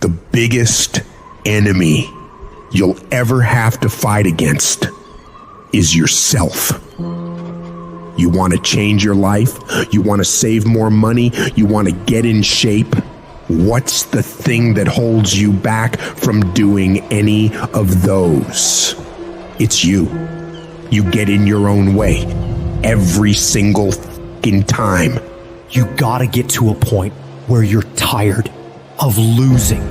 The biggest enemy you'll ever have to fight against is yourself. You want to change your life? You want to save more money? You want to get in shape? What's the thing that holds you back from doing any of those? It's you. You get in your own way every single fucking time. You gotta get to a point where you're tired of losing.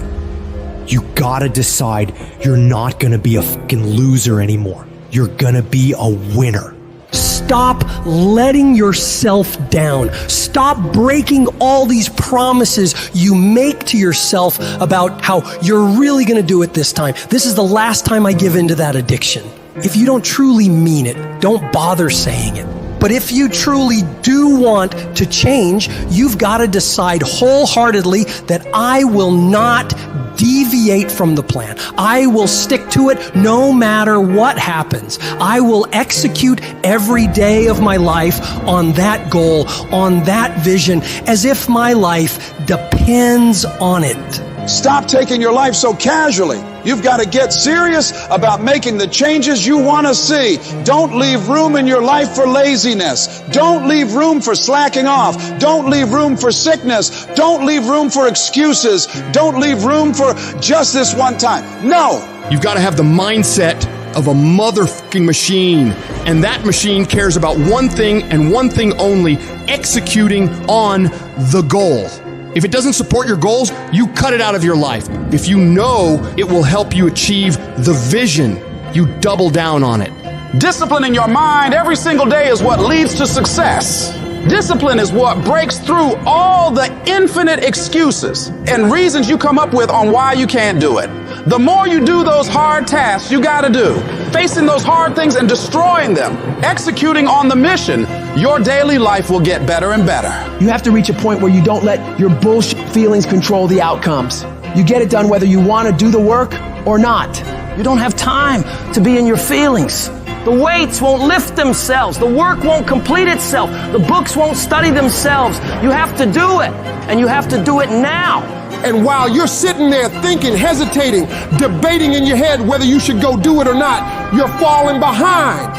You gotta decide you're not gonna be a fucking loser anymore. You're gonna be a winner. Stop letting yourself down. Stop breaking all these promises you make to yourself about how you're really gonna do it this time. This is the last time I give in to that addiction. If you don't truly mean it, don't bother saying it. But if you truly do want to change, you've got to decide wholeheartedly that I will not deviate from the plan. I will stick to it no matter what happens. I will execute every day of my life on that goal, on that vision, as if my life depends on it. Stop taking your life so casually. You've got to get serious about making the changes you want to see. Don't leave room in your life for laziness. Don't leave room for slacking off. Don't leave room for sickness. Don't leave room for excuses. Don't leave room for just this one time. No. You've got to have the mindset of a motherfucking machine. And that machine cares about one thing and one thing only: executing on the goal. If it doesn't support your goals, you cut it out of your life. If you know it will help you achieve the vision, you double down on it. Disciplining your mind every single day is what leads to success. Discipline is what breaks through all the infinite excuses and reasons you come up with on why you can't do it. The more you do those hard tasks you gotta do, facing those hard things and destroying them, executing on the mission, your daily life will get better and better. You have to reach a point where you don't let your bullshit feelings control the outcomes. You get it done whether you want to do the work or not. You don't have time to be in your feelings. The weights won't lift themselves. The work won't complete itself. The books won't study themselves. You have to do it, and you have to do it now. And while you're sitting there thinking, hesitating, debating in your head whether you should go do it or not, you're falling behind.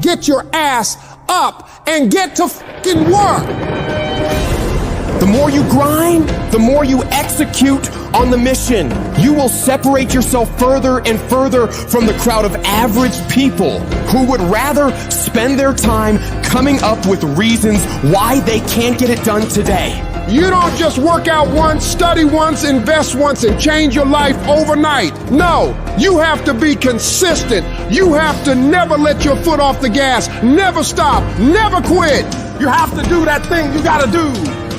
Get your ass up and get to fucking work. The more you grind, the more you execute on the mission. You will separate yourself further and further from the crowd of average people who would rather spend their time coming up with reasons why they can't get it done today. You don't just work out once, study once, invest once, and change your life overnight. No, you have to be consistent. You have to never let your foot off the gas, never stop, never quit. You have to do that thing you gotta do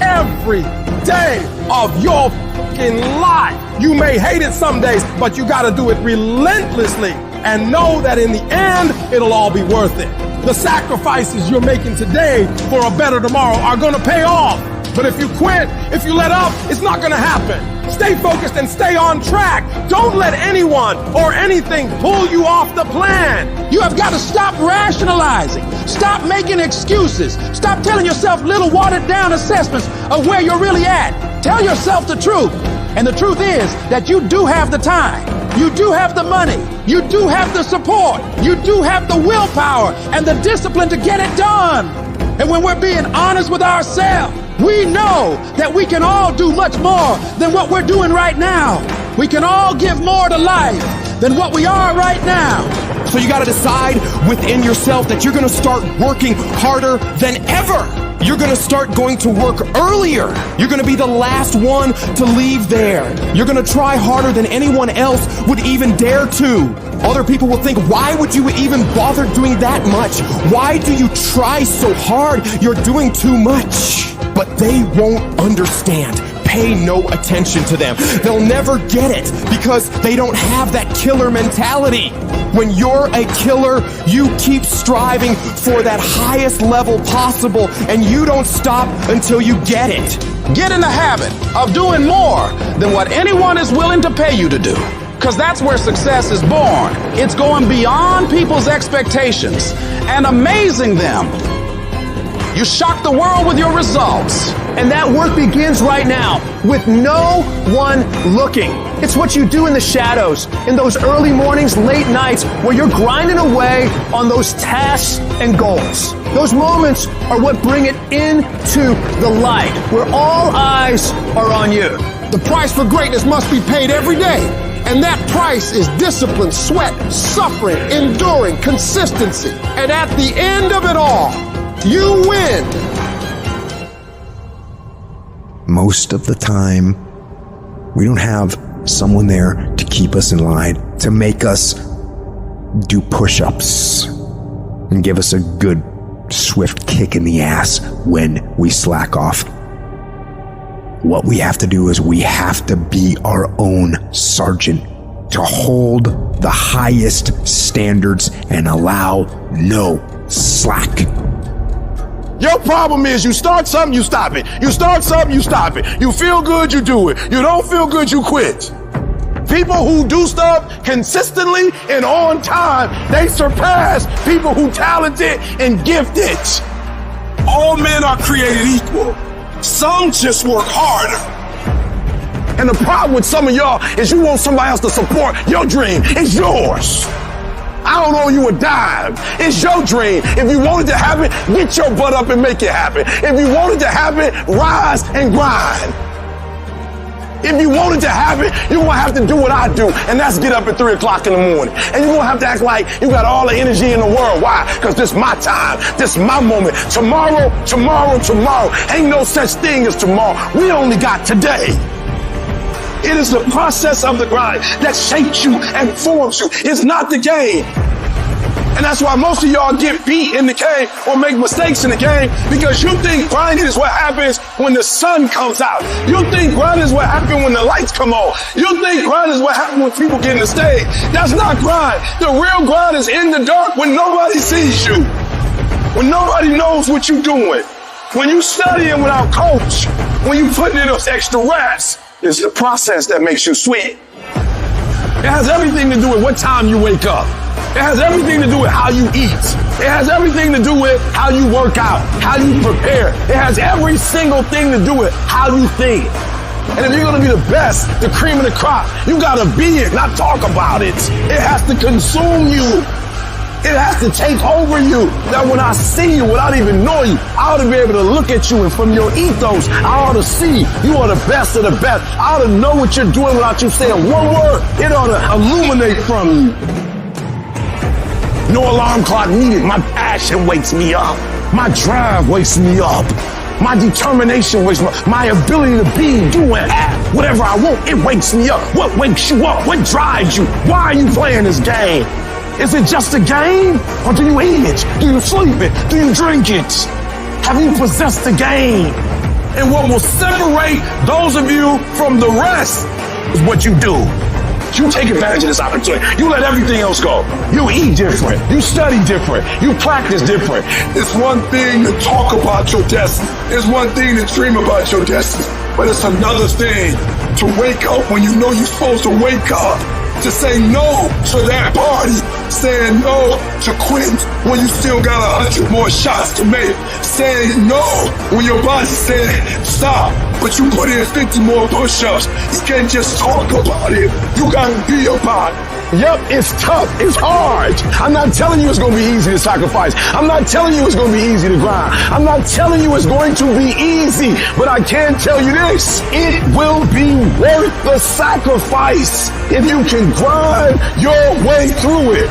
every day of your fucking life. You may hate it some days, but you gotta do it relentlessly and know that in the end, it'll all be worth it. The sacrifices you're making today for a better tomorrow are gonna pay off. But if you quit, if you let up, it's not gonna happen. Stay focused and stay on track. Don't let anyone or anything pull you off the plan. You have got to stop rationalizing. Stop making excuses. Stop telling yourself little watered down assessments of where you're really at. Tell yourself the truth. And the truth is that you do have the time. You do have the money. You do have the support. You do have the willpower and the discipline to get it done. And when we're being honest with ourselves, we know that we can all do much more than what we're doing right now. We can all give more to life than what we are right now. So you gotta decide within yourself that you're gonna start working harder than ever. You're gonna start going to work earlier. You're gonna be the last one to leave there. You're gonna try harder than anyone else would even dare to. Other people will think, why would you even bother doing that much? Why do you try so hard? You're doing too much. But they won't understand. Pay no attention to them. They'll never get it because they don't have that killer mentality. When you're a killer, you keep striving for that highest level possible, and you don't stop until you get it. Get in the habit of doing more than what anyone is willing to pay you to do. Because that's where success is born. It's going beyond people's expectations and amazing them. You shock the world with your results. And that work begins right now with no one looking. It's what you do in the shadows, in those early mornings, late nights, where you're grinding away on those tasks and goals. Those moments are what bring it into the light, where all eyes are on you. The price for greatness must be paid every day. And that price is discipline, sweat, suffering, enduring, consistency. And at the end of it all, you win. Most of the time, we don't have someone there to keep us in line, to make us do push-ups and give us a good, swift kick in the ass when we slack off. What we have to do is we have to be our own sergeant, to hold the highest standards and allow no slack. Your problem is you start something, you stop it. You start something, you stop it. You feel good, you do it. You don't feel good, you quit. People who do stuff consistently and on time, they surpass people who talented and gifted. All men are created equal. Some just work harder. And the problem with some of y'all is you want somebody else to support your dream. It's yours. I don't owe you a dime. It's your dream. If you want it to happen, get your butt up and make it happen. If you want it to happen, rise and grind. If you want it to happen, you're going to have to do what I do, and that's get up at 3 o'clock in the morning. And you're going to have to act like you got all the energy in the world. Why? Because this is my time. This is my moment. Tomorrow. Ain't no such thing as tomorrow. We only got today. It is the process of the grind that shapes you and forms you. It's not the game. And that's why most of y'all get beat in the game or make mistakes in the game, because you think grinding is what happens when the sun comes out. You think grinding is what happens when the lights come on. You think grinding is what happens when people get in the stage. That's not grind. The real grind is in the dark when nobody sees you, when nobody knows what you're doing, when you studying without coach, when you putting in those extra reps. It's the process that makes you sweat. It has everything to do with what time you wake up. It has everything to do with how you eat. It has everything to do with how you work out, how you prepare. It has every single thing to do with how you think. And if you're going to be the best, the cream of the crop, you got to be it, not talk about it. It has to consume you. It has to take over you. That when I see you without even knowing you, I ought to be able to look at you, and from your ethos, I ought to see you are the best of the best. I ought to know what you're doing without you saying one word. It ought to illuminate from you. No alarm clock needed. My passion wakes me up. My drive wakes me up. My determination wakes me up. My ability to be, do, and have whatever I want, it wakes me up. What wakes you up? What drives you? Why are you playing this game? Is it just a game? Or do you eat it? Do you sleep it? Do you drink it? Have you possessed the game? And what will separate those of you from the rest is what you do. You take advantage of this opportunity. You let everything else go. You eat different. You study different. You practice different. It's one thing to talk about your destiny. It's one thing to dream about your destiny. But it's another thing to wake up when you know you're supposed to wake up. To say no to that party, saying no to quit when you still got 100 more shots to make, saying no when your body said stop, but you put in 50 more push-ups. You can't just talk about it, you gotta be about it. Yep, it's tough, it's hard. I'm not telling you it's gonna be easy to sacrifice. I'm not telling you it's gonna be easy to grind. I'm not telling you it's going to be easy, but I can tell you this, it will be worth the sacrifice if you can grind your way through it.